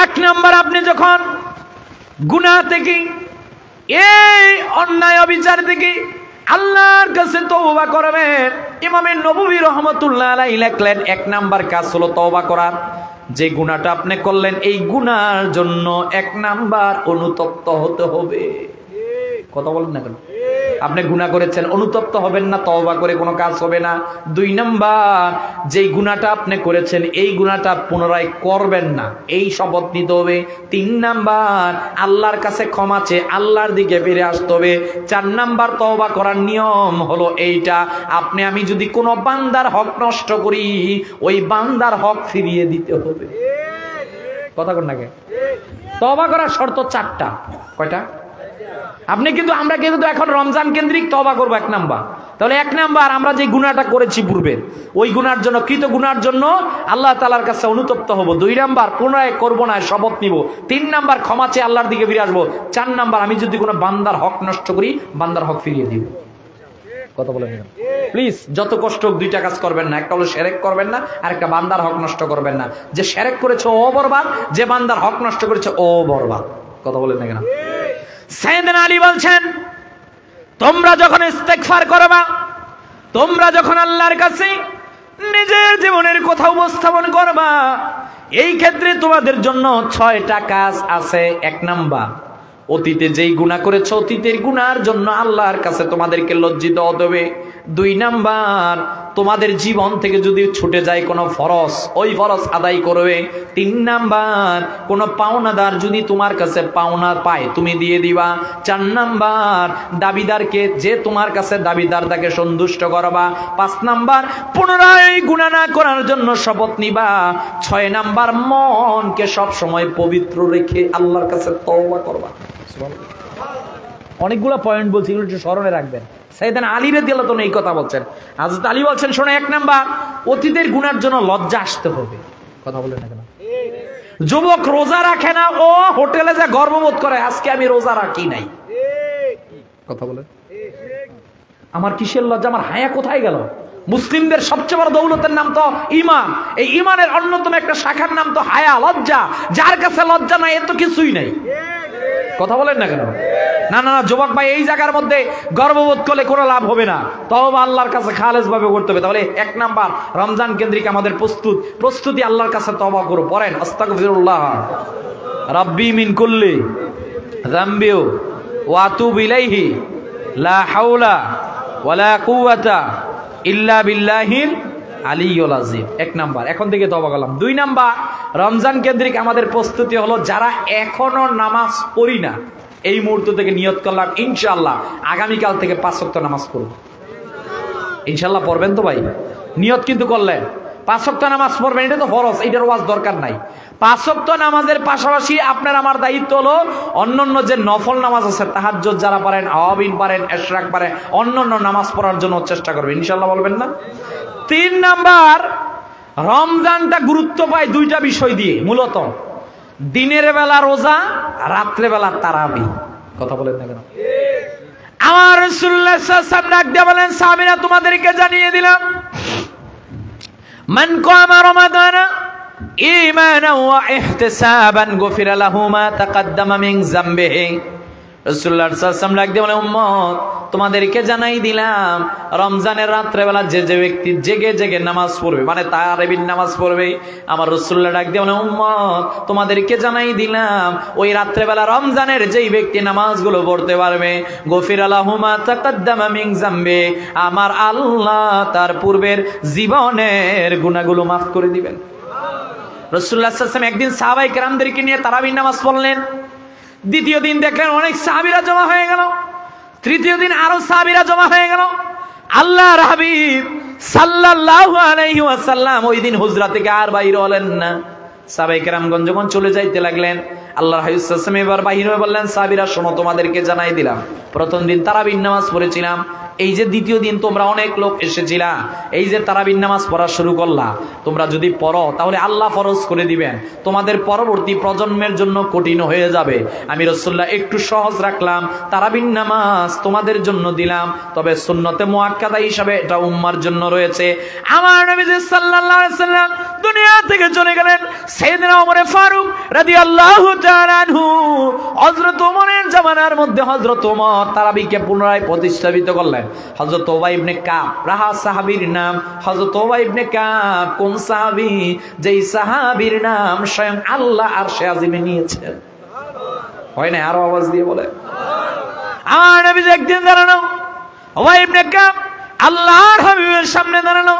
এক নাম্বার, আপনি যখন গুনাহ থেকে, এই অন্যায় অবিচার থেকে আল্লাহর কাছে তওবা করবেন। ইমামে নববী রাহমাতুল্লাহ আলাইহি লিখলেন, এক নাম্বার কাজ হলো তওবা করার। যে গুনাহটা আপনি করলেন, এই গুনাহর জন্য এক নাম্বার অনুতপ্ত হতে হবে। কথা বলেন না কেন? আপনি গুনাহ করেছেন, অনুতপ্ত হবেন না, তওবা করে কোনো কাজ হবে না। দুই নাম্বার, যেই গুনাহটা আপনি করেছেন এই গুনাহটা পুনরায় করবেন না, এই শপথ নিতে হবে। তিন নাম্বার, আল্লাহর কাছে ক্ষমা চেয়ে আল্লাহর দিকে ফিরে আসতে হবে। চার নাম্বার, তওবা করার নিয়ম হলো এইটা, আপনি আমি যদি কোনো বান্দার হক নষ্ট করি, ওই বান্দার হক ফিরিয়ে দিতে হবে। কথা বলেন না কেন? তওবা করার শর্ত চারটা। কয়টা? আপনি কিন্তু, আমরা কিন্তু এখন রমজান কেন্দ্রিক তওবা করবো এক নাম্বার। তাহলে এক নাম্বার, আমরা যে গুনাহটা করেছি পূর্বে, ওই গুনার জন্য, কৃত গুনার জন্য আল্লাহ তাআলার কাছে অনুতপ্ত হব। দুই নাম্বার, পুনরায় করবো না, শপথ নিব। তিন নাম্বার, ক্ষমা চেয়ে আল্লাহর দিকে ফিরে আসবো। চার নাম্বার, আমি যদি কোনো বান্দার হক নষ্ট করি, বান্দার হক ফিরিয়ে দিব। কথা বলেন প্লিজ, যত কষ্ট হোক দুইটা কাজ করবেন না। একটা হলো শিরক করবেন না, আর একটা বান্দার হক নষ্ট করবেন না। যে শিরক করেছে ও বরবাদ, যে বান্দার হক নষ্ট করেছে ও বরবাদ। কথা বলেন না কেন? সাইয়েদনা আলী বলছেন, তোমরা যখন ইস্তেগফার করবা, তোমরা যখন আল্লাহর কাছে নিজের জীবনের কথা উপস্থাপন করবা, এই ক্ষেত্রে তোমাদের জন্য 6টা কাজ আছে। এক নাম্বার, অতীতে যেই গুনাহ করেছো, অতীতের গুনার জন্য আল্লাহর কাছে তোমাদেরকে লজ্জিত হতে হবে। দুই নাম্বার, তোমাদের জীবন থেকে যদি ছুটে যায় কোনো ফরজ, ওই ফরজ আদায় করবে। তিন নাম্বার, কোনো পাওনাদার যদি তোমার কাছে পাওনা পায়, তুমি দিয়ে দিবা। চার নাম্বার, দাবিদারকে, যে তোমার কাছে দাবিদার, তাকে সন্তুষ্ট করবা। পাঁচ নাম্বার, পুনরায় গুনাহ না করার জন্য শপথ নিবা। 6 নাম্বার, মনকে সব সময় পবিত্র রেখে আল্লাহর কাছে তওবা করবা। অনেকগুলো পয়েন্ট বলছি, এগুলো একটু স্মরণে রাখবেন। সাইয়েদনা আলী রাদিয়াল্লাহু আনহু এই কথা বলছেন। হযরত আলী বলছেন, শোনো, এক নাম্বার, অতীতের গুনার জন্য লজ্জা আসতে হবে। কথা বলেন না কেন? যুবক রোজা রাখে না, ও হোটেলে যা গর্ববোধ করে, আজকে আমি রোজা রাখি নাই। কথা বলেন, আমার কিসের লজ্জা, আমার হায়া কোথায় গেল? মুসলিমদের সবচেয়ে বড় দৌলতের নাম তো ঈমান। এই ঈমানের অন্যতম একটা শাখার নাম তো হায়া, লজ্জা। যার কাছে লজ্জা নাই, এত কিছুই নাই। কথা বলেন না কেন? না না না, যুবক ভাই, এই জায়গার মধ্যে গর্ববোধ করলে কোনো লাভ হবে না। তওবা আল্লাহর কাছে খালেস ভাবে করতে হবে। তাহলে এক নাম্বার, রমজান কেন্দ্রিক আমাদের প্রস্তুতি, আল্লাহর কাছে তওবা করো। পড়েন, আস্তাগফিরুল্লাহ রাব্বি মিন কুল্লি যামবি ওয়া আতুবু ইলাইহি লা হাওলা ওয়ালা কুওয়াতা ইল্লা বিল্লাহিল আলিয়্যুল আযীম। এক নাম্বার, এখন থেকে তওবা করলাম। দুই নাম্বার, রমজান কেন্দ্রিক আমাদের প্রস্তুতি হলো, যারা এখনো নামাজ পড়ি না, এই মুহূর্ত থেকে নিয়ত করলাম ইনশাআল্লাহ আগামীকাল থেকে 5 ওয়াক্ত নামাজ পড়ব। ইনশাআল্লাহ পড়বেন তো ভাই? নিয়ত কিন্তু করলেন 5 ওয়াক্ত নামাজ পড়বেন, এটা তো ফরজ, এটার ওয়াজ দরকার নাই। 5 ওয়াক্ত নামাজের পাশাপাশি আপনার আমার দায়িত্ব হলো অন্যান্য যে নফল নামাজ আছে, তাহাজ্জুদ যারা পারেন, আওয়াবিন পারেন, ইশরাক পারেন, অন্যান্য নামাজ পড়ার জন্য চেষ্টা করবেন। ইনশাআল্লাহ বলবেন না? 3 নাম্বার, রমজানটা গুরুত্ব পায় 2টা বিষয় দিয়ে, মূলত দিনের বেলা রোজা, রাত্রে বেলা তারাবি। কথা বলেন না কেন? আমার রাসূলুল্লাহ সাল্লাল্লাহু আলাইহি ওয়াসাল্লাম ডাক দিয়ে বলেন, সাহাবীরা, তোমাদেরকে জানিয়ে দিলাম, মান কামা রমাদানা ঈমানান ওয়া ইহতিসাবান গুফিরা লাহু মা তাকাদ্দামা মিন যামবিহি। রাসূলুল্লাহ সাল্লাল্লাহু আলাইহি ওয়াসাল্লাম ডাক দিয়ে বলেন, উম্মত, তোমাদেরকে জানাই দিলাম, রমজানের রাত্রেবেলা যে যে ব্যক্তি জেগে জেগে নামাজ পড়বে, মানে তারাবির নামাজ পড়বে, আমার রাসূলুল্লাহ ডাক দিয়ে বলেন, উম্মত, তোমাদেরকে জানাই দিলাম, ওই রাত্রেবেলা রমজানের যেই ব্যক্তি নামাজগুলো পড়তে পারবে, গফিরা লাহু মা তাকাদ্দামা মিন যামবি, আমার আল্লাহ তার পূর্বের জীবনের গুনাহগুলো মাফ করে দিবেন। রাসূলুল্লাহ সাল্লাল্লাহু আলাইহি ওয়াসাল্লাম একদিন সাহাবায়ে কেরামদেরকে নিয়ে তারাবির নামাজ পড়লেন। দ্বিতীয় দিন দেখলেন অনেক সাহাবীরা জমা হয়ে গেল। তৃতীয় দিন আরো সাহাবীরা জমা হয়ে গেল। আল্লাহর হাবিব সাল্লাল্লাহু আলাইহি ওয়াসাল্লাম ওই দিন হুজরা থেকে আর বাইরে হলেন না। সাহাবায়ে কেরামগণ যখন চলে যাইতে লাগলেন, আল্লাহর হাবিব সাল্লাল্লাহু আলাইহি ওয়াসাল্লাম এবার বাইরে হয়ে বললেন, সাহাবীরা শোনো, তোমাদেরকে জানাই দিলাম, প্রথম দিন তারাবির নামাজ পড়েছিলাম, এই যে দ্বিতীয় দিন তোমরা অনেক লোক এসেছিলা, এই যে তারাবির নামাজ পড়া শুরু করলা, তোমরা যদি পড়ো তাহলে আল্লাহ ফরজ করে দিবেন, তোমাদের পরবর্তী প্রজন্মের জন্য কঠিন হয়ে যাবে। আমি রাসূলুল্লাহ একটু সহজ রাখলাম, তারাবির নামাজ তোমাদের জন্য দিলাম, তবে সুন্নতে মুআক্কাদা হিসাবে এটা উম্মার জন্য রয়েছে। আমার নবী সাল্লাল্লাহু আলাইহি ওয়াসাল্লাম দুনিয়া থেকে চলে গেলেন, সাইয়েদনা ওমর ফারুক রাদিয়াল্লাহু তাআলা আনহু, হযরত ওমরের জামানার মধ্যে হযরত ওমর তারাবিকে পুনরায় প্রতিস্থাপিত করলেন। হযরত উবাই ইবনে কাব রাহা সাহাবীর নাম। হযরত উবাই ইবনে কাব কোন সাহাবী? যেই সাহাবীর নাম স্বয়ং আল্লাহ আরশে আজিমে নিয়েছেন। হয় না? আরো আওয়াজ দিয়ে বলে। আমার নবী একদিন দাঁড়ানো, উবাই ইবনে কাব আল্লাহর হাবিবের সামনে দাঁড়ানো।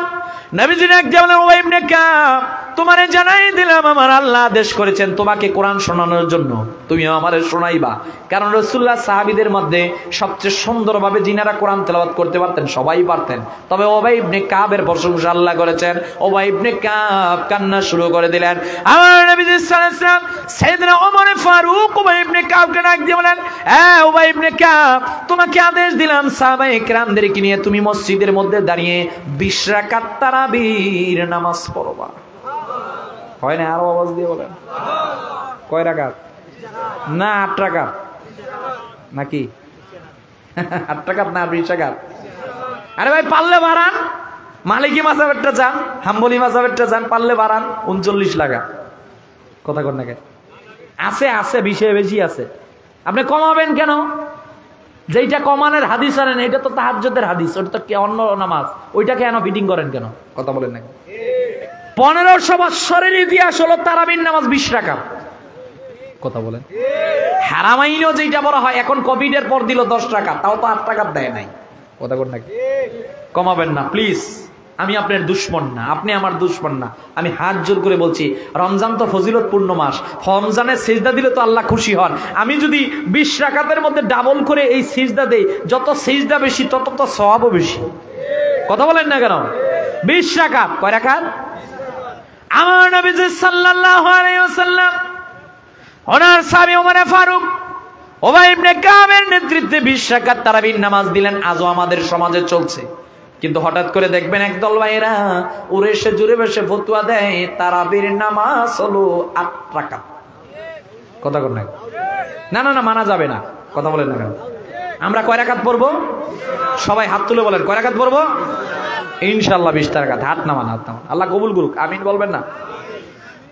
নবীজি একদিন বলেন, উবাই ইবনে কাব, তোমারে জানাই দিলাম আমার আল্লাহ আদেশ করেছেন তোমাকে কোরআন শোনানোর জন্য, তুমিও আমারে শোনাইবা। কারণ রাসূলুল্লাহ সাহাবীদের মধ্যে সবচেয়ে সুন্দরভাবে যিনারা কোরআন তেলাওয়াত করতে পারতেন সবাই পারতেন, তবে উবাই ইবনে কাবের প্রশংসা আল্লাহ করেছেন। উবাই ইবনে কাব কান্না শুরু করে দিলেন। আমার নবীজি সাল্লাল্লাহু আলাইহি ওয়াসাল্লাম সাইয়েদনা ওমর ফারুক উবাই ইবনে কাবকে ডাক দিয়ে বলেন, হ্যাঁ উবাই ইবনে কাব, তোমাকে আদেশ দিলাম সাহাবায়ে কেরামদেরকে নিয়ে তুমি মসজিদের মধ্যে দাঁড়িয়ে 20 রাকাত তারাবির নামাজ পড়বা। হয় না? আরো আওয়াজ দিয়ে বলেন। কয় রাকাত? না 8 রাকাত নাকি? 8 রাকাত না 20 রাকাত? আরে ভাই পারলে বাড়ান, মালিকি মাযহাবেরটা যান, হাম্বলি মাযহাবেরটা যান, পারলে বাড়ান 39 রাকাত। কথা কর না কেন? আছে আছে, বিষয়ে বেশি আছে, আপনি কমাবেন কেন? যেইটা কমানের হাদিস আনেন এটা তো তাহাজ্জুদের হাদিস, ওটা তো অন্য নামাজ, ওইটা কেন ফিটিং করেন কেন? কথা বলেন না। 1500 বছরের ইতিহাস হলো তারাবির নামাজ 20 রাকাত। কথা বলেন। হারামাইনও যেটা বলা হয়, এখন কোভিডের পর দিল 10 রাকাত, তাও তো 8 রাকাত দেয় নাই। কথা বলেন নাকি? কমাবেন না প্লিজ। আমি আপনার দুশমন না, আপনি আমার দুশমন না। আমি হাত জোর করে বলছি, রমজান তো ফজিলতপূর্ণ মাস, রমজানে সিজদা দিলে তো আল্লাহ খুশি হন। আমি যদি 20 রাকাতের মধ্যে ডাবল করে এই সিজদা দেই, যত সিজদা বেশি তত তো সওয়াবও বেশি। কথা বলেন না কেন? 20 রাকাত কয় রাকাত? আমার নবী সাল্লাল্লাহু আলাইহি ওয়াসাল্লাম ওনার সাহাবী ওমর ফারুক উবাই ইবনে কাবের নেতৃত্বে 20 রাকাত তারাবির নামাজ দিলেন। আজও আমাদের সমাজে চলছে, কিন্তু হঠাৎ করে দেখবেন একদল ভাইয়েরা উড়ে এসে জুড়ে বসে ফতোয়া দেয় তারাবির নামাজ হলো 8 রাকাত। কথা বলেন না। না না, মানা যাবে না। কথা বলেন না কেন? আমরা কয় রাকাত পড়বো? সবাই হাত তুলে বলেন, কয় রাকাত পড়বো? ইনশাআল্লাহ 20 রাকাত। হাত নামান, হাত নামান। আল্লাহ কবুল করুক, আমিন বলবেন না?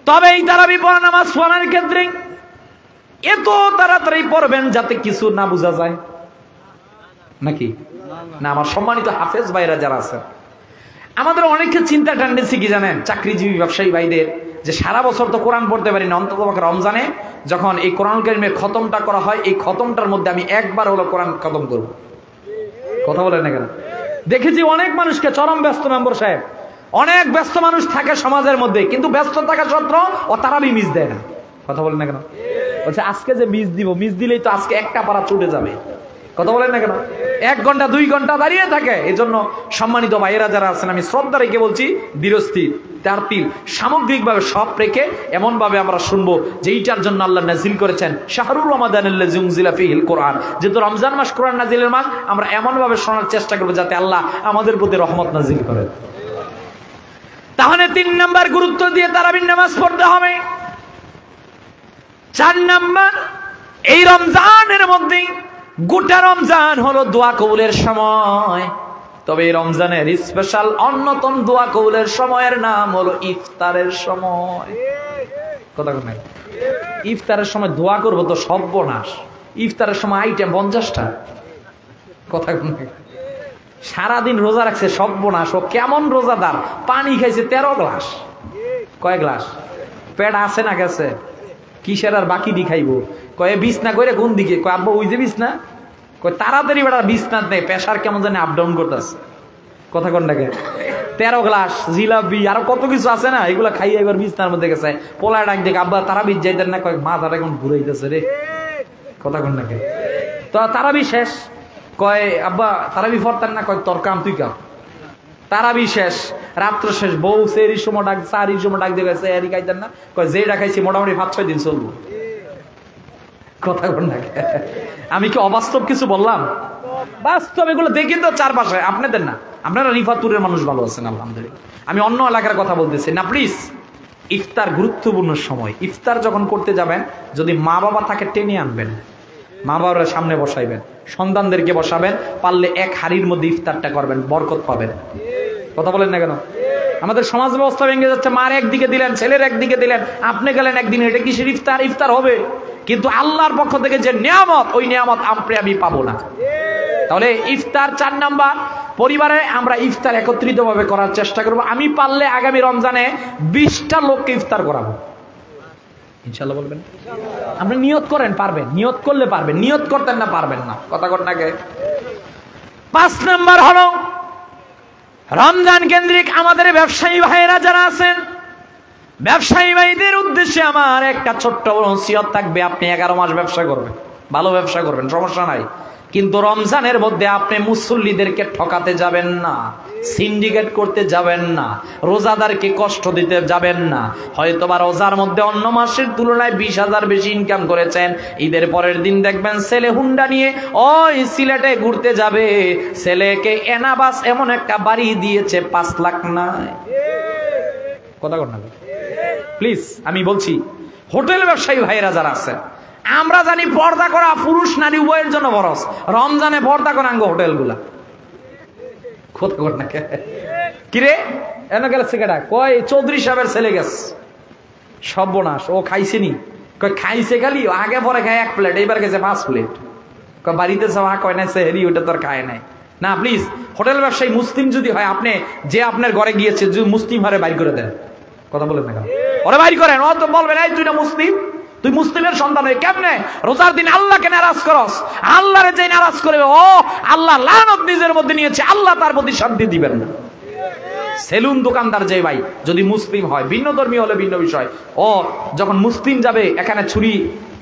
তবে এই তারাবি পড়া নামাজ পড়ার ক্ষেত্রে এত তাড়াতাড়ি পড়বেন যাতে কিছু না বোঝা যায় নাকি না। আমার সম্মানিত হাফেজ ভাইরা যারা আছেন, আমাদের অনেকের চিন্তা টেন্ডেন্সি কি জানেন? চাকরিজীবী ব্যবসায়ী ভাইদের, যে সারা বছর তো কোরআন পড়তে পারি না, অন্তত রমজানে যখন এই কোরআন কারীমের খতমটা করা হয়, এই খতমটার মধ্যে আমি একবার হলো কোরআন খতম করব। কথা বলেন না কেন? দেখেছি অনেক মানুষকে, চরম ব্যস্ত মেম্বার সাহেব, অনেক ব্যস্ত মানুষ থাকে সমাজের মধ্যে, কিন্তু ব্যস্ত থাকা সত্ত্বেও ও তারাবি মিস দেয় না। কথা বলেন না কেন? বলছে আজকে যে মিস দিব, মিস দিলেই তো আজকে একটা পারা ছুটে যাবে। কথা বলেন না কেন? 1 ঘন্টা 2 ঘন্টা দাঁড়িয়ে থাকে। এজন্য সম্মানিত ভাইয়েরা যারা আছেন, আমি শ্রদ্ধা রেখে বলছি, ধীরস্থির তারতিল সামগ্রিকভাবে সব রেখে এমনভাবে আমরা শুনবো যে এইটার জন্য আল্লাহ নাজিল করেছেন শাহরুর রমাদানিল্লাযী উনজিলা ফীহিল কোরআন। যেহেতু রমজান মাস কোরআন নাজিলের মাস, আমরা এমনভাবে শোনার চেষ্টা করবো যাতে আল্লাহ আমাদের প্রতি রহমত নাজিল করেন। তাহলে 3 নাম্বার গুরুত্ব দিয়ে তারাবির নামাজ পড়তে হবে। 4 নাম্বার, এই রমজানের মধ্যে গোটা রমজান হলো দোয়া কবুলের সময়। তবে এই রমজানের স্পেশাল অন্যতম দোয়া কবুলের সময়ের নাম হলো ইফতারের সময়। কথা বলেন, ইফতারের সময় দোয়া করবো তো সর্বনাশ। ইফতারের সময় আইটেম 50টা। কথা বলেন, সারাদিন রোজা রাখছে সর্বনাশ। ও কেমন রোজাদার, পানি খাইছে 13 গ্লাস। কয় গ্লাস? পেট আছে না গেছে? কিসের আর বাকি দি খাইবো? কয়ে বিছনা করে কোন দিকে? কয় আব্বা ওই যে বিছনা। কয় তাড়াতাড়ি বেড়া বিছনা নেই, প্রেশার কেমন জানি আপ ডাউন করতেছে। কথা কোনটাকে? 13 গ্লাস জিলাপি আর কত কিছু আছে না, এগুলা খাই এবার বিছনার মধ্যে গেছে। পোলা ডাক দেখে আব্বা তারাবি যাইতেন না? কয় মাথাটা এখন ঘুরাইতেছে রে। কথা কোনটাকে? তো তারাবি শেষ। কয় আব্বা তারাবি ফরতেন না? কয় তোর কাম তুই কাম। তারাবি শেষ, রাত্র শেষ, বউ সেরির সময় ডাক, চারির সময় ডাক দিয়ে সেরি খাইতেন না? কয় যে ডাকাইছি মোটামুটি 5-6 দিন চলবো। কথা কোন না? আমি কি অবাস্তব কিছু বললাম? বাস্তব এগুলো দেখি তো চারপাশে, আপনাদের না। আপনারা রিফাতুরের মানুষ ভালো আছেন আলহামদুলিল্লাহ। আমি অন্য এলাকার কথা বলতেছি না। প্লিজ, ইফতার গুরুত্বপূর্ণ সময়। ইফতার যখন করতে যাবেন, যদি মা বাবা থাকে টেনে আনবেন, মা বাবার সামনে বসাইবেন, সন্তানদেরকে বসাবেন, পারলে 1 হাড়ির মধ্যে ইফতারটা করবেন, বরকত পাবেন। কথা বলেন না কেন? আমাদের সমাজ ব্যবস্থা ভেঙে যাচ্ছে। মার একদিকে দিলেন, ছেলের একদিকে দিলেন, আপনি গেলেন একদিন, এটা কিসের ইফতার? ইফতার হবে, কিন্তু আল্লাহর পক্ষ থেকে যে নিয়ামত, ওই নিয়ামত আমি পাবো না। তাহলে ইফতার 4 নাম্বার। পরিবারে আমরা ইফতার একত্রিতভাবে করার চেষ্টা করব। আমি পারলে আগামী রমজানে 20টা লোককে ইফতার করাবো, ইনশাআল্লাহ। বলবেন? আপনি নিয়ত করেন, পারবেন। নিয়ত করলে পারবেন, নিয়ত করতেন না পারবেন না। কথা কর নাকি? 5 নাম্বার হলো রমজান কেন্দ্রিক আমাদের ব্যবসায়ী ভাইয়েরা যারা আছেন, ব্যবসায়ী ভাইদের উদ্দেশ্যে আমার একটা ছোট্ট নসিহত থাকবে। আপনি 11 মাস ব্যবসা করবেন, ভালো ব্যবসা করবেন, সমস্যা নাই, কিন্তু রমজানের মধ্যে আপনি মুসল্লিদেরকে ঠকাতে যাবেন না, সিন্ডিকেট করতে যাবেন না, রোজাদারকে কষ্ট দিতে যাবেন না। হয়তোবা রোজার মধ্যে অন্য মাসের তুলনায় 20,000 বেশি ইনকাম করেছেন, ঈদের পরের দিন দেখবেন ছেলে হুন্ডা নিয়ে ওই সিলেটে ঘুরতে যাবে, ছেলেকে এনাবাস এমন একটা বাড়ি দিয়েছে 5 লাখ নাই। কথা কর না প্লিজ। আমি বলছি হোটেল ব্যবসায়ী ভাইয়েরা যারা আছে, আমরা জানি পর্দা করা পুরুষ নারী উভয়ের জন্য বরস, রমজানে পর্দা করা হোটেল গুলা। কিরে এনে গেল সেকেটা কয় চৌধুরী সাহেবের ছেলে গেছে, সর্বনাশ, ও খাইছেনি? কয় খাইছে, খালি আগে পরে খায় 1 প্লেট, এইবার গেছে 5 প্লেট। বাড়িতে যাওয়া কয় না সেহেরি, ওটা তোর খায় নাই না। প্লিজ, হোটেল ব্যবসায়ী মুসলিম যদি হয়, আপনি যে আপনার ঘরে গিয়েছে মুসলিম হারে বাইর করে দেন। কথা বলেন না কেন? ওরে বাইর করেন। ও তো বলবেন এই তুই না মুসলিম, তুই মুসলিমের সন্তান হয়ে কেমনে রোজার দিন আল্লাহকে নারাজ করস? আল্লাহরে যে নারাজ করবে, ও আল্লাহ লানত নিজের মধ্যে নিয়েছে, আল্লাহ তার প্রতি শান্তি দিবেন না। সেলুন দোকানদার যে ভাই যদি মুসলিম হয়, ভিন্ন ধর্মী হলে ভিন্ন বিষয়, ও যখন মুসলিম যাবে এখানে ছুরি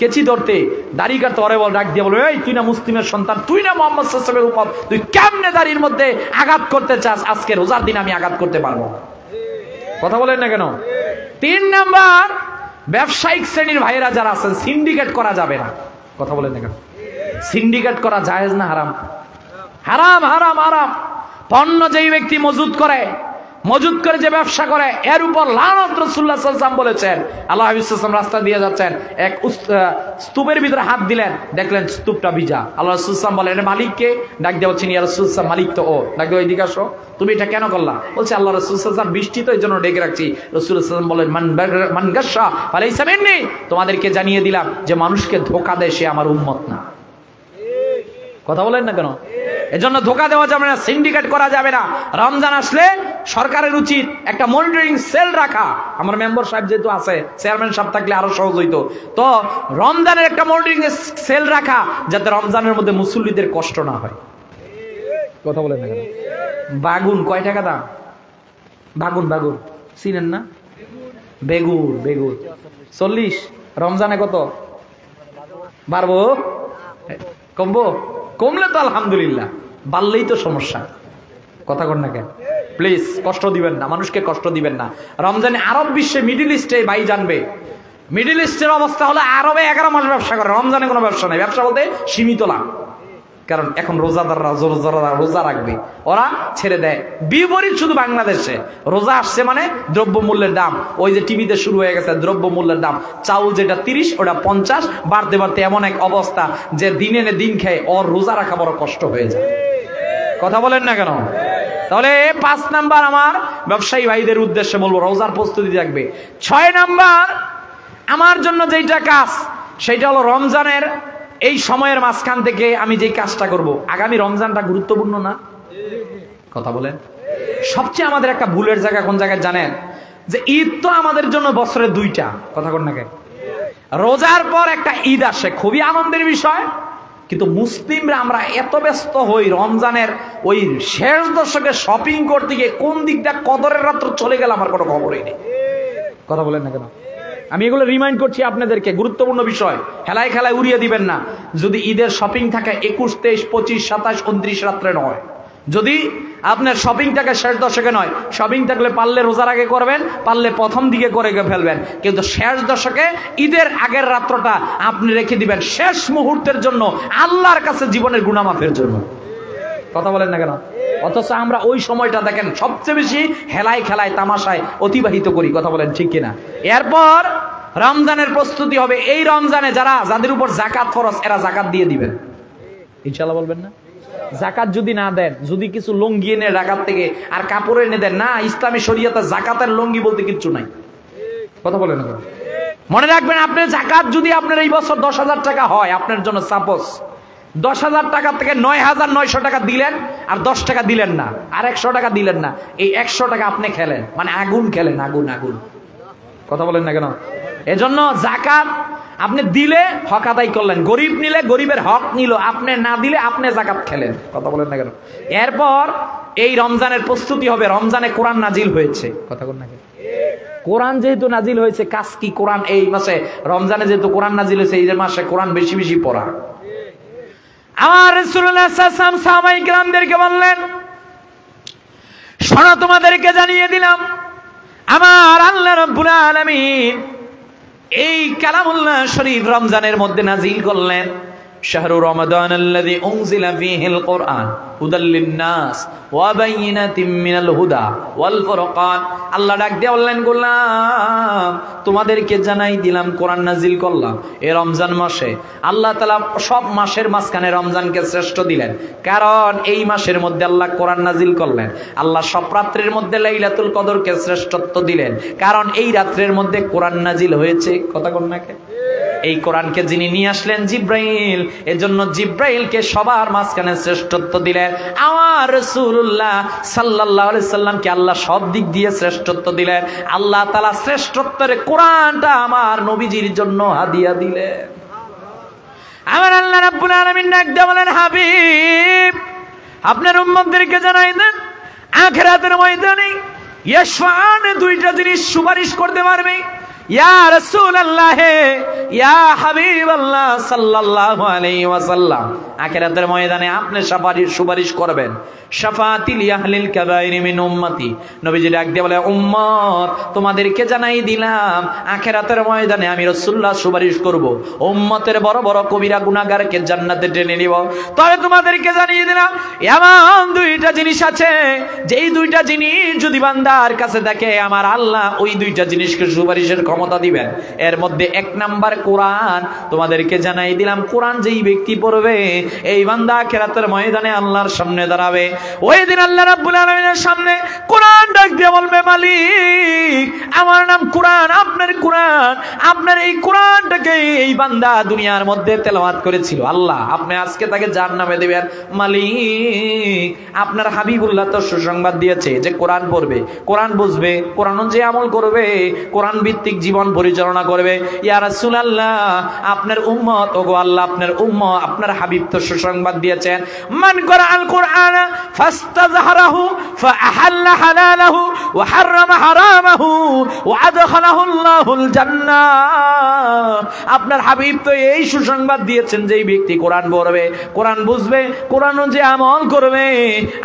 কেচি ধরতে, দাড়ি কাটতে, ওরে বল ডাক দিয়ে বলবে এই তুই না মুসলিমের সন্তান, তুই না মুহাম্মদ সাল্লাল্লাহু আলাইহি ওয়াসাল্লামের উম্মত, তুই কেমনে দাড়ির মধ্যে আঘাত করতে চাস? আজকে রোজার দিন আমি আঘাত করতে পারবো। কথা বলেন না কেন? 3 নাম্বার, ব্যবসায়িক শ্রেণীর ভাইয়েরা যারা আছেন, সিন্ডিকেট করা যাবে না। কথা বলেন না কেন? সিন্ডিকেট করা জায়েজ না হারাম? হারাম, হারাম, হারাম। পণ্য যেই ব্যক্তি মজুদ করে যে ব্যবসা করে, এর উপর লানত রাসূলুল্লাহ সাল্লাল্লাহু আলাইহি ওয়াসাল্লাম বলেছেন। আল্লাহ রাসূল রাস্তা দিয়ে যাচ্ছেন, এক স্তূপের ভিতরে হাত দিলেন, দেখলেন স্তূপটা ভিজা। আল্লাহ রাসূল সাল্লাল্লাহু বলেন, এর মালিককে? ডাক দিয়ে বলছেন, ইয়া রাসূলুল্লাহ, মালিক তো ও। ডাক দিয়ে ওইদিকে আসো, তুমি এটা কেন করলা? বলছে আল্লাহ রাসূল সাল্লাল্লাহু আলাইহি ওয়াসাল্লাম বৃষ্টি তো এই জন্য ডেকে রাখছি। রাসূল সাল্লাল্লাহু আলাইহি ওয়াসাল্লাম বলেন, মান গাশা ফালাইসা মিন্নি, তোমাদেরকে জানিয়ে দিলাম যে মানুষকে ধোঁকা দেয় সে আমার উম্মত না। কথা বলেন না কেন? এজন্য ধোঁকা দেওয়া যাবে না, সিন্ডিকেট করা যাবে না। রমজান আসলে সরকারের উচিত একটা মনিটরিং সেল রাখা। আমার মেম্বার সাহেব যেহেতু আছে, চেয়ারম্যান সাহেব থাকলে আরো সহজ হইতো। তো রমজানের একটা মনিটরিং সেল রাখা, যাতে রমজানের মধ্যে মুসল্লিদের কষ্ট না হয়। কথা বলেন না কেন? বাগুন কয় টাকা দাম? বাগুন চিনেন না? বেগুন 40, রমজানে কত বাড়বো? কমবো? কমলে তো আলহামদুলিল্লাহ, বাড়লেই তো সমস্যা। কথা কর না কেন? প্লিজ কষ্ট দিবেন না, মানুষকে কষ্ট দিবেন না। রমজানে আরব বিশ্বে, মিডিল ইস্টে ভাই জানবে, মিডিল ইস্টের অবস্থা হলো আরবে 11 মাস ব্যবসা করে, রমজানে কোনো ব্যবসা নেই। ব্যবসা বলতে সীমিত লাভ, কারণ এখন রোজাদাররা রোজা রাখবে, ওরা ছেড়ে দেয়। বিপরীত শুধু বাংলাদেশে রোজা আসছে মানে দ্রব্যমূল্যের দাম, ওই যে টিভিতে শুরু হয়ে গেছে দ্রব্যমূল্যের দাম, চাউল যেটা 30 ওটা 50, বাড়তে বাড়তে এমন এক অবস্থা যে দিনে দিন খেয়ে ওর রোজা রাখা বড় কষ্ট হয়ে যায়। কথা বলেন না কেন? তাহলে 5 নাম্বার আমার ব্যবসায়ী ভাইদের উদ্দেশ্যে বলবো, রোজার প্রস্তুতি থাকবে। 6 নাম্বার আমার জন্য যেটা কাজ, সেটা হলো রমজানের এই সময়ের মাঝখান থেকে আমি যে কাজটা করব, আগামী রমজানটা গুরুত্বপূর্ণ না? কথা বলেন। সবচেয়ে আমাদের একটা ভুলের জায়গা কোন জায়গায় জানেন? যে ঈদ তো আমাদের জন্য বছরে 2টা। কথা কর না কেন? রোজার পর একটা ঈদ আসে, খুবই আনন্দের বিষয়, কিন্তু মুসলিমরা আমরা এত ব্যস্ত হই রমজানের ওই শেষ দশকে শপিং করতে গিয়ে কোন দিকটা কদরের রাত্র চলে গেল আমার কোনো খবরই নেই। কথা বলেন না কেন? আমি এগুলো রিমাইন্ড করছি আপনাদেরকে, গুরুত্বপূর্ণ বিষয়, খেলায় খেলায় উড়িয়ে দিবেন না। যদি ঈদের শপিং থাকে 21, 23, 25, 27, 29 রাত্রে নয়, যদি আপনার শপিং থাকে শেষ দশকে নয়, শপিং থাকলে পারলে রোজার আগে করবেন, পারলে প্রথম দিকে করে ফেলবেন, কিন্তু শেষ দশকে ঈদের আগের রাত্রটা আপনি রেখে দিবেন শেষ মুহূর্তের জন্য, আল্লাহর কাছে জীবনের গুনাহ-মাফের জন্য। কথা বলেন না কেন? অথচ আমরা ওই সময়টা দেখেন সবচেয়ে বেশি হেলায় খেলায় তামাশায় অতিবাহিত করি। কথা বলেন ঠিক কিনা? এরপর রমজানের প্রস্তুতি হবে। এই রমজানে যাদের উপর যাকাত ফরজ, এরা যাকাত দিয়ে দিবেন ইনশাআল্লাহ। বলবেন না? জাকাত যদি না দেন, যদি কিছু লুঙ্গি এনে ডাকাত থেকে আর কাপড় এনে দেন না, ইসলামী শরীয়তে জাকাতের লুঙ্গি বলতে কিচ্ছু নাই। কথা বলেন না? মনে রাখবেন, আপনার জাকাত যদি আপনার এই বছর 10,000 টাকা হয়, আপনার জন্য সাপোজ 10,000 টাকা থেকে 9,900 টাকা দিলেন আর 10 টাকা দিলেন না, আর 100 টাকা দিলেন না, এই 100 টাকা আপনি খেলেন, মানে আগুন খেলেন, আগুন আগুন। কথা বলেন না কেন? এজন্য জাকাত আপনি দিলে হক আদায় করলেন, গরিব নিলে গরিবের হক নিল, আপনি না দিলে আপনি জাকাত খেলেন। কথা বলেন না কেন? এরপর এই রমজানের প্রস্তুতি হবে, রমজানে কোরআন নাজিল হয়েছে। কথা বলেন না কেন? কোরআন যেহেতু নাজিল হয়েছে, কাজ কি? কোরআন এই মাসে রমজানে যেহেতু কোরআন নাজিল হয়েছে, এই মাসে কোরআন বেশি বেশি পড়া। আমার রাসূলুল্লাহ সাল্লাল্লাহু আলাইহি ওয়াসাল্লাম সাহাবায়ে কিরামদেরকে বললেন, শোনো, তোমাদেরকে জানিয়ে দিলাম, আমার আল্লাহ রাব্বুল আলামিন এই কালামুল্লাহ শরীফ রমজানের মধ্যে নাজিল করলেন। শাহরু রমাদান আল্লাযী উনজিলা ফীহিল কুরআন হুদাল লিন-নাস ওয়া বাইয়িনাতিম মিনাল হুদা ওয়াল ফুরকান। আল্লাহ ডাক দিয়ে বললেন, গোলাম, তোমাদেরকে জানাই দিলাম, কোরআন নাজিল করলাম এই রমজান মাসে। আল্লাহ তাআলা সব মাসের মাঝখানে রমজানকে শ্রেষ্ঠ দিলেন, কারণ এই মাসের মধ্যে আল্লাহ কোরআন নাজিল করলেন। আল্লাহ সব রাত্রের মধ্যে লাইলাতুল কদরকে শ্রেষ্ঠত্ব দিলেন, কারণ এই রাত্রের মধ্যে কোরআন নাজিল হয়েছে। কথা কোন নাকি? এই কোরআনকে যিনি নিয়ে আসলেন জিব্রাইল, এজন্য জিব্রাইলকে সবার মাঝখানে শ্রেষ্ঠত্ব দিলেন। আমার রাসূলুল্লাহ সাল্লাল্লাহু আলাইহি সাল্লামকে আল্লাহ সব দিক দিয়ে শ্রেষ্ঠত্ব দিলেন। আল্লাহ তাআলা শ্রেষ্ঠত্বের কোরআনটা আমার নবীজির জন্য হাদিয়া দিলেন। আমার আল্লাহ রাব্বুল আলামিন ডাক দিয়ে বলেন, হাবিব, আপনার উম্মতদেরকে জানাই দেন, আখিরাতের ময়দানে ইয়াশফাআন, দুইটা জিনিস সুপারিশ করতে পারবে। ইয়া রাসূলুল্লাহ, ইয়া হাবিবাল্লাহ সাল্লাল্লাহু আলাইহি ওয়াসাল্লাম, আখিরাতের ময়দানে আপনি সুপারিশ করবেন। শাফাআতিল আহলিল কাবাইর মিন উম্মতি। নবীজি ডাক দিয়ে বলে, উম্মত, তোমাদেরকে জানাই দিলাম, আখিরাতের ময়দানে আমি রাসূলুল্লাহ সুপারিশ করব, উম্মতের বড় বড় কবিরা গুনাহগারকে জান্নাতে টেনে নিব। তবে তোমাদেরকে জানিয়ে দিলাম, এমন দুইটা জিনিস আছে, যেই দুইটা জিনিস যদি বান্দার কাছে থাকে, আমার আল্লাহ ওই দুইটা জিনিসকে সুপারিশের ক্ষমতা দিবেন। এর মধ্যে এক নাম্বার কোরআন। তোমাদেরকে জানাই দিলাম, কোরআন যেই ব্যক্তি পড়বে, এই বান্দা আখিরাতের ময়দানে আল্লাহর সামনে দাঁড়াবে। ওই দিন আল্লাহ রাব্বুল আলামিনের সামনে কোরআন ডাক দিয়ে বলবে, মালিক, আমার নাম কোরআন, আপনার কোরআন, আপনার এই কোরআনটাকে এই বান্দা দুনিয়ার মধ্যে তেলাওয়াত করেছিল, আল্লাহ আপনি আজকে তাকে জাহান্নামে দিবেন। মালিক, আপনার হাবিবুল্লাহ তো সুসংবাদ দিয়েছে যে কোরআন পড়বে, কোরআন বুঝবে, কোরআন যে আমল করবে, কোরআন ভিত্তিক জীবন পরিচালনা করবে। ইয়া রাসূলুল্লাহ, আপনার উম্মত, ওগো আল্লাহ, আপনার উম্মত, আপনার হাবিব তো সুসংবাদ দিয়েছেন, মান করাআল কুরআনা ফাস্তাযহারাহু ফাআহাল্লা হালালাহু ওয়া হারামা হারামাহু ওয়া আদখালাহু আল্লাহুল জান্নাহ। আপনার হাবিব তো এই সুসংবাদ দিয়েছেন, যেই ব্যক্তি কোরআন পড়বে, কোরআন বুঝবে, কোরআন যে আমল করবে,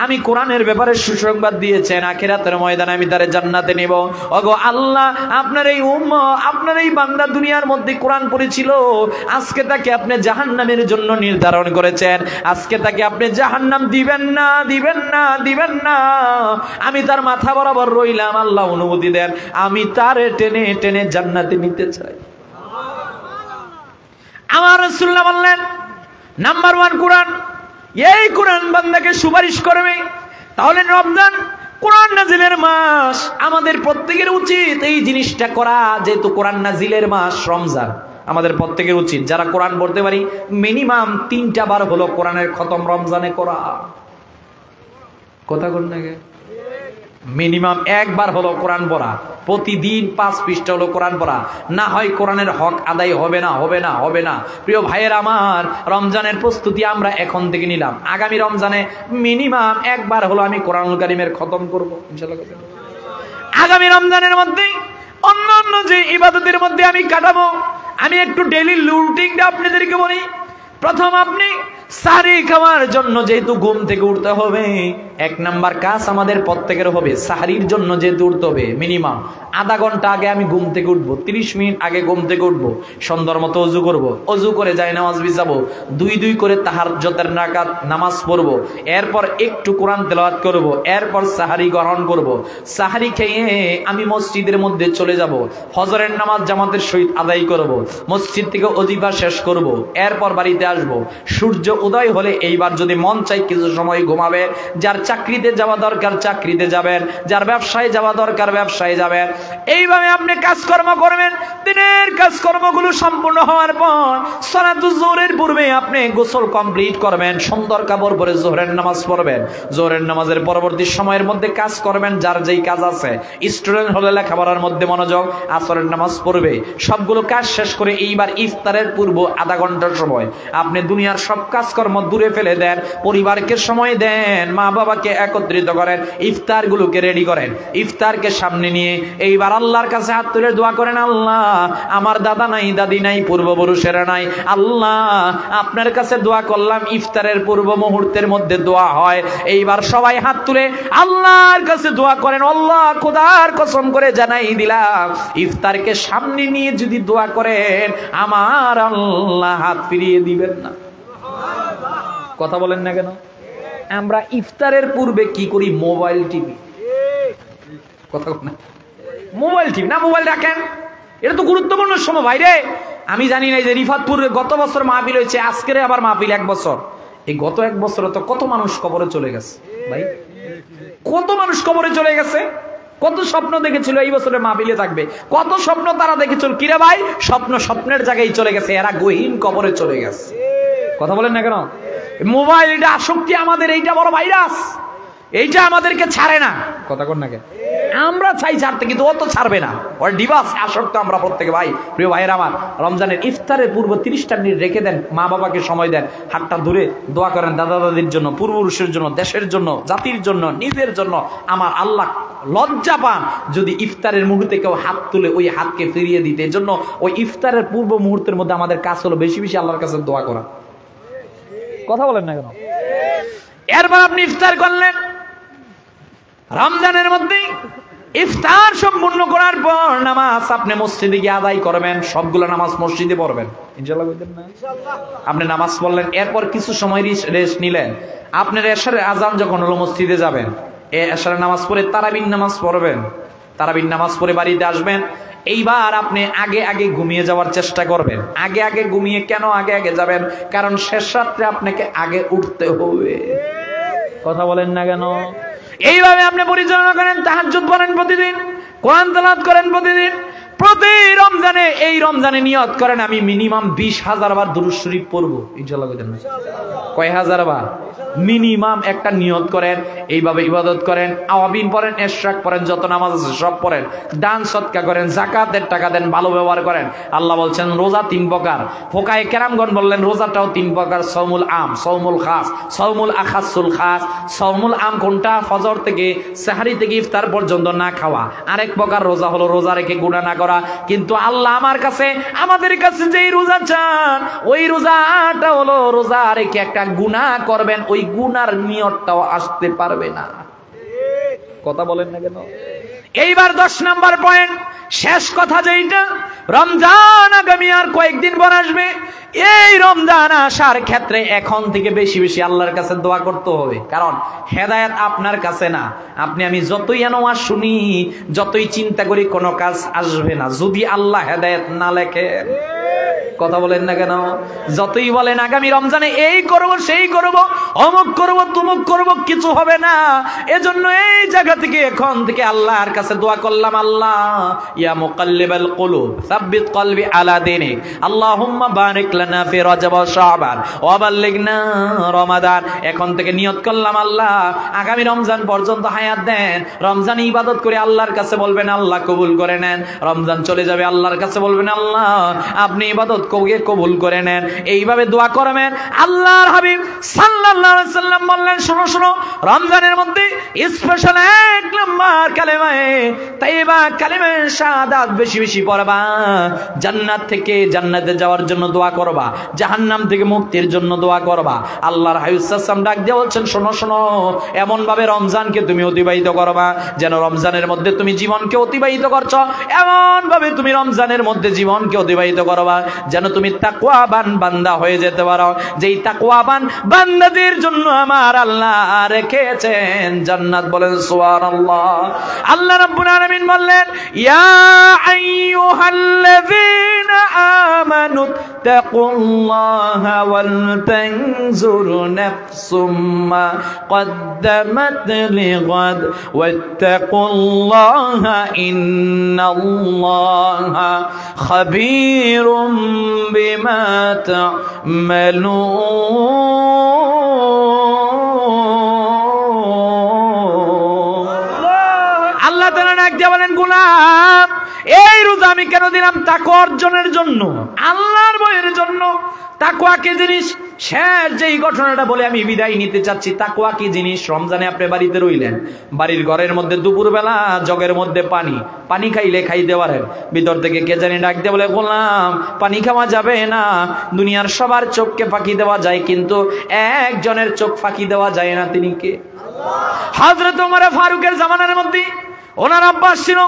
আমি কোরআনের ব্যাপারে সুসংবাদ দিয়েছেন, আখিরাতের ময়দানে আমি তারে জান্নাতে নিব। ওগো আল্লাহ, আপনার এই উম্মত, আপনার এই বান্দা দুনিয়ার মধ্যে কোরআন পড়েছিল, আজকে তাকে আপনি জাহান্নামের জন্য নির্ধারণ করেছেন, আজকে তাকে আপনি জাহান্নাম দিবেন না, দিবেন না, দিবেন না। আমি তার মাথা বরাবর রইলাম, আল্লাহ অনুমতি দেন, আমি তারে টেনে টেনে জান্নাতে নিতে চাই। আমার রাসূলুল্লাহ বললেন, নাম্বার 1 কোরআন। এই কোরআন বান্দাকে সুপারিশ করবে। তাহলে রমজান কোরআন নাজিলের মাস, আমাদের প্রত্যেকের উচিত এই জিনিসটা করা। যেহেতু কোরআন নাজিলের মাস রমজান, আমাদের প্রত্যেকের উচিত, যারা কোরআন পড়তে পারি, মিনিমাম 3টা বার হলো কোরআনের খতম রমজানে করা। কথা কোন নাকি? মিনিমাম একবার হলো কোরআন পড়া, প্রতিদিন 5 পৃষ্ঠা হলো কোরআন পড়া, না হয় কোরআনের হক আদায় হবে না, হবে না, হবে না। প্রিয় ভাইয়ের আমার, রমজানের প্রস্তুতি আমরা এখন থেকে নিলাম, আগামী রমজানে মিনিমাম একবার হলো আমি কোরআনুল কারীমের খতম করবো ইনশাআল্লাহ। আগামী রমজানের মধ্যে অন্যান্য যে ইবাদতের মধ্যে আমি কাটাবো, আমি একটু ডেইলি রুটিনটা আপনাদেরকে বলি। প্রথম, আপনি সারি খাওয়ার জন্য যেহেতু ঘুম থেকে উঠতে হবে, এক নাম্বার কাজ আমাদের প্রত্যেকের হবে সাহরির জন্য যে উঠতে হবে মিনিমাম আধা ঘন্টা আগে আমি ঘুম থেকে উঠবো, 30 মিনিট আগে ঘুম থেকে উঠবো, সুন্দর মতো অজু করব, অজু করে যাই নামাজ বিছাবো, দুই করে তাহাজ্জুদের রাকাত নামাজ পড়বো, এরপর একটু কোরআন তেলাওয়াত করব, এরপর সাহারি গ্রহণ করব, সাহারি খেয়ে আমি মসজিদের মধ্যে চলে যাব, ফজরের নামাজ জামাতের সহিত আদায় করব, মসজিদ থেকে ওজিফা শেষ করব, এরপর বাড়িতে আসব, সূর্য উদয় হলে এইবার যদি মন চাই কিছু সময় ঘুমাবে, যার চাকরিতে যাওয়া দরকার চাকরিতে যাবেন, যার ব্যবসায় যাওয়া দরকার ব্যবসায় যাবেন। এইভাবে আপনি কাজকর্ম করবেন। দিনের কাজকর্মগুলো সম্পূর্ণ হওয়ার পর সালাতুল যোহরের পূর্বে আপনি গোসল কমপ্লিট করবেন, সুন্দর কাপড় পরে যোহরের নামাজ পড়বেন, যোহরের নামাজের পরবর্তী সময়ের মধ্যে কাজ করবেন, যার যেই কাজ আছে, স্টুডেন্ট হলে লেখাপড়ার মধ্যে মনোযোগ, আসরের নামাজ পড়বে, সবগুলো কাজ শেষ করে এইবার ইফতারের পূর্ব আধা ঘন্টার সময় আপনি দুনিয়ার সব কাজকর্ম দূরে ফেলে দেন, পরিবারকে সময় দেন, মা বাবাকে একত্রিত করেন, ইফতারগুলোকে রেডি করেন, ইফতারকে সামনে নিয়ে এইবার আল্লাহর কাছে হাত তুলে দোয়া করেন, আল্লাহ আমার দাদা নাই, দাদি নাই, পূর্বপুরুষেরা নাই, আল্লাহ আপনার কাছে দোয়া করলাম, ইফতারের পূর্ব মুহূর্তের মধ্যে দোয়া হয়। এইবার সবাই হাত তুলে আল্লাহর কাছে দোয়া করেন, আল্লাহ খোদার কসম করে জানাই দিলাম, ইফতারকে সামনে নিয়ে যদি দোয়া করেন আমার আল্লাহ হাত ফিরিয়ে দিবেন না। কথা বলেন না কেন? আমরা ইফতারের পূর্বে কি করি? Mobile TV. কথা না, মোবাইল টিভি না, মোবাইল রাখেন, এটা তো গুরুত্বপূর্ণ সময় ভাই রে। আমি জানি না যে রিফাতপুরে গত বছর মাহফিল হয়েছে, আজকের আবার মাহফিল 1 বছর। এই গত 1 বছরে তো কত মানুষ কবরে চলে গেছে ভাই, কত মানুষ কবরে চলে গেছে, কত স্বপ্ন দেখেছিল এই বছরে মাহফিলে থাকবে, কত স্বপ্ন তারা দেখেছিল, কিরে ভাই স্বপ্নের জায়গায় চলে গেছে, এরা গহীন কবরে চলে গেছে। কথা বলেন না কেন? মোবাইল এটা আসক্তি আমাদের, এইটা বড় ভাইরাস, এইটা আমাদেরকে ছাড়ে না। কথা কর না কেন? আমরা চাই ছাড়তে, কিন্তু ও তো ছাড়বে না, ওর ডিভাইস আসক্ত আমরা প্রত্যেকে। ভাই প্রিয় ভাইয়ের আমার, রমজানের ইফতারের পূর্ব 30টা মিনিট রেখে দেন, মা বাবাকে সময় দেন, হাতটা ধরে দোয়া করেন দাদা দাদির জন্য, পূর্বপুরুষের জন্য, দেশের জন্য, জাতির জন্য, নিজের জন্য। আমার আল্লাহ লজ্জা পান যদি ইফতারের মুহূর্তে কেউ হাত তুলে ওই হাতকে ফিরিয়ে দিতে। এর জন্য ওই ইফতারের পূর্ব মুহূর্তের মধ্যে আমাদের কাজ হলো বেশি বেশি আল্লাহর কাছে দোয়া করা। কথা বলেন না কেন? এরপর আপনি ইফতার করলেন, রমজানের মধ্যে ইফতার সম্পূর্ণ করার পর নামাজ আপনি মসজিদে গিয়ে আদায় করবেন, সবগুলো নামাজ মসজিদে পড়বেন ইনশাআল্লাহ। আপনি নামাজ পড়লেন, এরপর কিছু সময় রেস্ট নিলেন, আপনার এশারের আজান যখন হলো মসজিদে যাবেন, এশারের নামাজ পড়ে তারাবির নামাজ পড়বেন, তারাবির নামাজ পড়ে বাড়িতে আসবেন। এইবার আপনি আগে ঘুমিয়ে যাওয়ার চেষ্টা করবেন। আগে ঘুমিয়ে কেন আগে যাবেন? কারণ শেষ রাত্রে আপনাকে আগে উঠতে হবে। কথা বলেন না কেন? এইভাবে আপনি পরিচালনা করেন, তাহাজ্জুদ পড়েন প্রতিদিন, কোরআন তেলাওয়াত করেন প্রতিদিন। প্রতি রমজানে, এই রমজানে নিয়ত করেন আমি মিনিমাম 20,000 বার দুরূদ শরীফ পড়বো ইনশাআল্লাহ। কয় হাজার বার? মিনিমাম একটা নিয়ত করেন। এইভাবে ইবাদত করেন, আওয়াবিন পড়েন, ইশরাক পড়েন, যত নামাজ আছে সব পড়েন, দান সদকা করেন, যাকাতের টাকা দেন, ভালো ব্যবহার করেন। আল্লাহ বলছেন রোজা 3 প্রকার, ফোকায়ে কেরামগণ বললেন রোজাটাও 3 প্রকার, সওমুল আম, সওমুল খাস, সওমুল আখাসুল খাস। সওমুল আম কোনটা? ফজর থেকে সাহরি থেকে ইফতার পর্যন্ত না খাওয়া। আরেক প্রকার রোজা হলো রোজা রেখে গুনাহ না করা। কিন্তু আল্লাহ আমাদের কাছে যেই রোজা চান, ওই রোজাটা হলো রোজা রেখে একটা গুনাহ করবেন, ওই গুনার নিয়তটাও আসতে পারবে না। কথা বলেন না কেন? এইবার 10 নাম্বার পয়েন্ট, শেষ কথা যেইটা, রমজান আগামী আর কয়েকদিন পর আসবে। এই রমজান আসার ক্ষেত্রে এখন থেকে বেশি বেশি আল্লাহর কাছে দোয়া করতে হবে, কারণ হেদায়েত আপনার কাছে না। আমি যতই আনোয়াজ শুনি, যতই চিন্তা করি, কোনো কাজ আসবে না যদি আল্লাহ হেদায়েত না লেখেন। কথা বলেন না কেন? যতই বলেন আগামী রমজানে এই করব, সেই করব, অমুক করব, তুমুক করব, কিছু হবে না। এজন্য এই জায়গা থেকে এখন থেকে আল্লাহর কাছে দোয়া করলাম, আল্লাহ ইয়া মুকাল্লিবাল কুলুব সাব্বিত কলবি আলা দীনিক, আল্লাহুম্মা বারিক লানা ফি রজব ওয়া শাবান ওয়া বাল্লিগনা রমাদান। এখন থেকে নিয়ত করলাম আল্লাহ আগামী রমজান পর্যন্ত হায়াত দেন। রমজান ইবাদত করে আল্লাহর কাছে বলবেন আল্লাহ কবুল করে নেন। রমজান চলে যাবে, আল্লাহর কাছে বলবেন আল্লাহ আপনি ইবাদত কবুল করে নেন। এইভাবে দোয়া করবেন। আল্লাহর হাবিব সাল্লাল্লাহু আলাইহি সাল্লাম বললেন, শোনো শোনো, রমজানের মধ্যে স্পেশাল 1 নাম্বার কালেমায়ে তাইয়্যিবা কালেমায়ে শাহাদাত বেশি বেশি পড়বা। জান্নাত থেকে জান্নাতে যাওয়ার জন্য দোয়া করবা, জাহান্নাম থেকে মুক্তির জন্য দোয়া করবা। আল্লাহর হাবিব সাল্লাল্লাহু আলাইহি ওয়াসাল্লাম ডাক দিয়ে বলছেন, শোনো শোনো, এমন ভাবে রমজানকে তুমি অতিবাহিত করবা যেন রমজানের মধ্যে তুমি জীবনকে অতিবাহিত করছো, এমন ভাবে তুমি রমজানের মধ্যে জীবনকে অতিবাহিত করবা যেন তুমি তাকওয়াবান বান্দা হয়ে যেতে পারো। যেই তাকওয়াবান বান্দাদের জন্য আমার আল্লাহ রেখেছেন জান্নাত। বলেন সুবহানাল্লাহ। আল্লাহ রাব্বুল আলামিন বললেন, ইয়া আইয়ুহাল্লাযীনা আমানু তাকুল্লাহা ওয়াল তানজুর নাফসুম মা قدمت لغد واتقوا الله إن الله خبير بما تعملون। আল্লাহ তাআলা ডাক দিয়ে বলেন, গোলাম, এই রোজা আমি কেন দিলাম? তাকওয়া অর্জনের জন্য, আল্লাহর ভয়ের জন্য। তাকওয়া কি জিনিস? শেষ যেই ঘটনাটা বলে আমি বিদায় নিতে চাচ্ছি। তাকওয়া কি জিনিস? রমজানে আপনি বাড়িতে রইলেন, বাড়ির ঘরের মধ্যে দুপুরবেলা জগের মধ্যে পানি খাইলে খাইতে পারেন, ভিতর থেকে কে জানি ডাক দিয়ে বলে, গোলাম পানি খাওয়া যাবে না। দুনিয়ার সবার চোখকে ফাঁকি দেওয়া যায়, কিন্তু একজনের চোখ ফাঁকি দেওয়া যায় না। তিনি কে? হযরত ওমর ফারুকের জামানার মধ্যে ওনার অভ্যাস ছিল,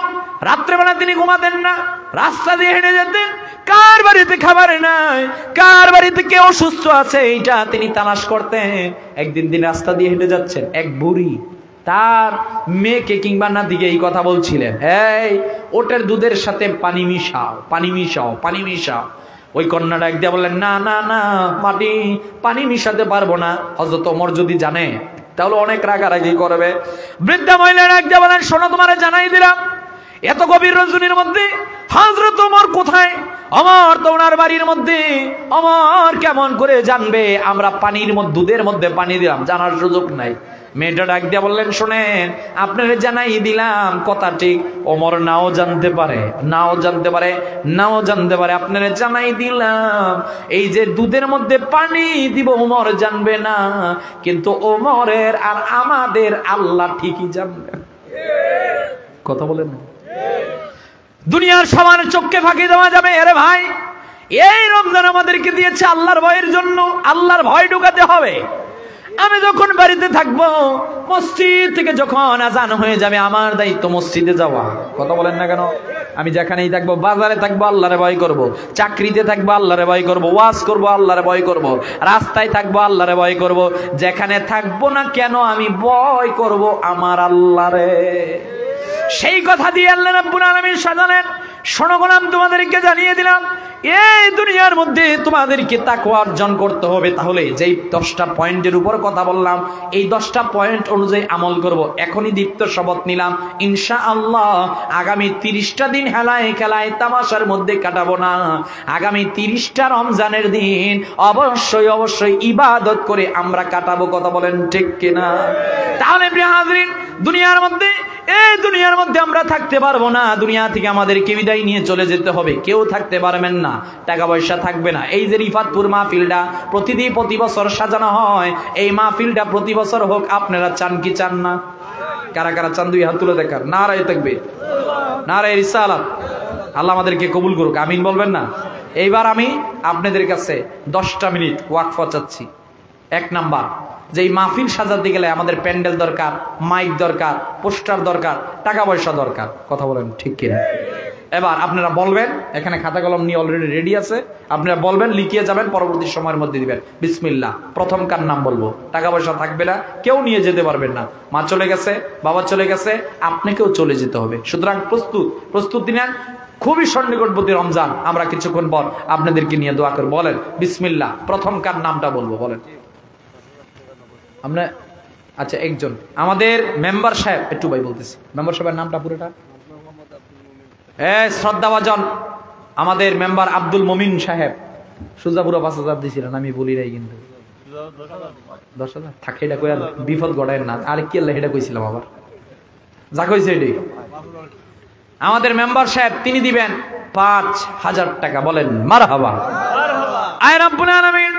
রাত্রেবেলা তিনি ঘুমাতেন না, রাস্তা দিয়ে হেঁটে যেতেন। কার বাড়িতে খাবার নাই, কার বাড়িতে কে অসুস্থ আছে, এইটা তিনি তালাশ করতেন। একদিন তিনি রাস্তা দিয়ে হেঁটে যাচ্ছেন, এক বুড়ি তার মেয়েকে কিংবা নাতিকে এই কথা বলছিলেন, এই ওটের দুধের সাথে পানি মিশাও, পানি মিশাও, পানি মিশাও। ওই কন্যাটা এক দিয়ে বললেন, না না না, পানি মিশাতে পারবো না। হযরত ওমর যদি জানে তাহলে অনেক রাগারাগি করবে। বৃদ্ধা মহিলা এক দিয়ে বলেন, শোনো, তোমারে জানাই দিলাম, এত গভীর রজনীর মধ্যে হযরত ওমর কোথায়? ওমর তো ওনার বাড়ির মধ্যে। ওমর কেমন করে জানবে আমরা পানির মধ্যে, দুধের মধ্যে পানি দিলাম? জানার সুযোগ নাই। মেয়েটা ডাক দিয়ে বললেন, শোনেন, আপনারে জানাই দিলাম, কথা ঠিক, ওমর নাও জানতে পারে, নাও জানতে পারে, নাও জানতে পারে। আপনারে জানাই দিলাম, এই যে দুধের মধ্যে পানি দিব ওমর জানবে না, কিন্তু ওমরের আর আমাদের আল্লাহ ঠিকই জানবেন। কথা বলেন না? দুনিয়ার সবার চোখকে ফাঁকি দেওয়া যাবে? আরে ভাই, এই রমজান আমাদেরকে দিয়েছে আল্লাহর ভয়ের জন্য। আল্লাহর ভয় ঢুকাতে হবে। আমি যখন বাড়িতে থাকবো, মসজিদ থেকে যখন আজান হয়ে যাবে, আমার দায়িত্ব মসজিদে যাওয়া। কথা বলেন না কেন? আমি যেখানেই থাকবো, বাজারে থাকবো আল্লাহরে ভয় করব, চাকরিতে থাকবো আল্লাহরে ভয় করব, ওয়াজ করবো আল্লাহরে ভয় করব, রাস্তায় থাকবো আল্লাহরে ভয় করব। যেখানে থাকবো না কেন আমি ভয় করব আমার আল্লাহরে। সেই কথা দিয়ে আল্লাহ রাব্বুল আলামিন সাজালেন। শোনো গোলাম, তোমাদেরকে জানিয়ে দিলাম, এই দুনিয়ার মধ্যে তোমাদেরকে তাকওয়া অর্জন করতে হবে। তাহলে যেই 10টা পয়েন্টের উপর কথা বললাম, এই 10টা পয়েন্ট অনুযায়ী আমল করব। এখনই দীপ্ত শপথ নিলাম, ইনশাআল্লাহ আগামী 30টা দিন হেলায় খেলায় তামাশার মধ্যে কাটাবো না। আগামী 30টা রমজানের দিন অবশ্যই অবশ্যই ইবাদত করে আমরা কাটাবো। কথা বলেন ঠিক কিনা? তাহলে প্রিয় হাজরিন, দুনিয়ার মধ্যে, এই দুনিয়ার মধ্যে আমরা থাকতে পারবো না। দুনিয়া থেকে আমাদেরকে বিদায় নিয়ে চলে যেতে হবে। কেউ থাকতে পারবেন না, টাকা পয়সা থাকবে না। এই যে রিফাতপুর মাহফিলটা প্রতি বছর সাজানো হয়, এই মাহফিলটা প্রতি বছর হোক। আপনারা চান কি চান না? কারা কারা চান? 2 হাত তুলে দেখার। নারায়ে তাকবীর, নারায়ে রিসালাত। আল্লাহ আমাদেরকে কবুল করুক, আমিন বলবেন না? এইবার আমি আপনাদের কাছে 10টা মিনিট ওয়াকফা চাচ্ছি। 1 নাম্বার, যে এই মাহফিল সাজাতে গেলে আমাদের প্যান্ডেল দরকার, মাইক দরকার, পোস্টার দরকার, টাকা পয়সা দরকার। কথা বলেন ঠিক কিনা? এবার আপনারা বলবেন, এখানে খাতা কলম নিয়ে অলরেডি রেডি আছে, আপনারা বলবেন, লিখিয়ে যাবেন, পরবর্তী সময়ের মধ্যে দিবেন। বিসমিল্লাহ। প্রথম কার নাম বলবো, টাকা পয়সা থাকবে না, কেউ নিয়ে যেতে পারবেন না। মা চলে গেছে, বাবা চলে গেছে, আপনাকেও চলে যেতে হবে। সুতরাং প্রস্তুতি নেন। খুবই সন্নিকটবর্তী রমজান, আমরা কিছুক্ষণ পর আপনাদেরকে নিয়ে দোয়া করব। বলেন বিসমিল্লাহ। প্রথম কার নামটা বলবো, বলেন। আমরা আচ্ছা, একজন আমাদের মেম্বার সাহেব, একটু ভাই বলতেছি, মেম্বার সাহেবের নামটা পুরোটা? শ্রদ্ধাভাজন আমাদের মেম্বার আব্দুল মমিন সাহেব। সুজাপুরা 5000 দিয়েছিলেন, আমি বলি নাই কিন্তু। 10,000 থাকে, এটা কই আর বিপদ ঘটায় না। আর কি আল্লাহ এটা কইছিলাম আবার, যা কইছে এটাই। আমাদের মেম্বার সাহেব তিনি দিবেন 5000 টাকা। বলেন মারহাবা। আয় রব্বুল আলামিন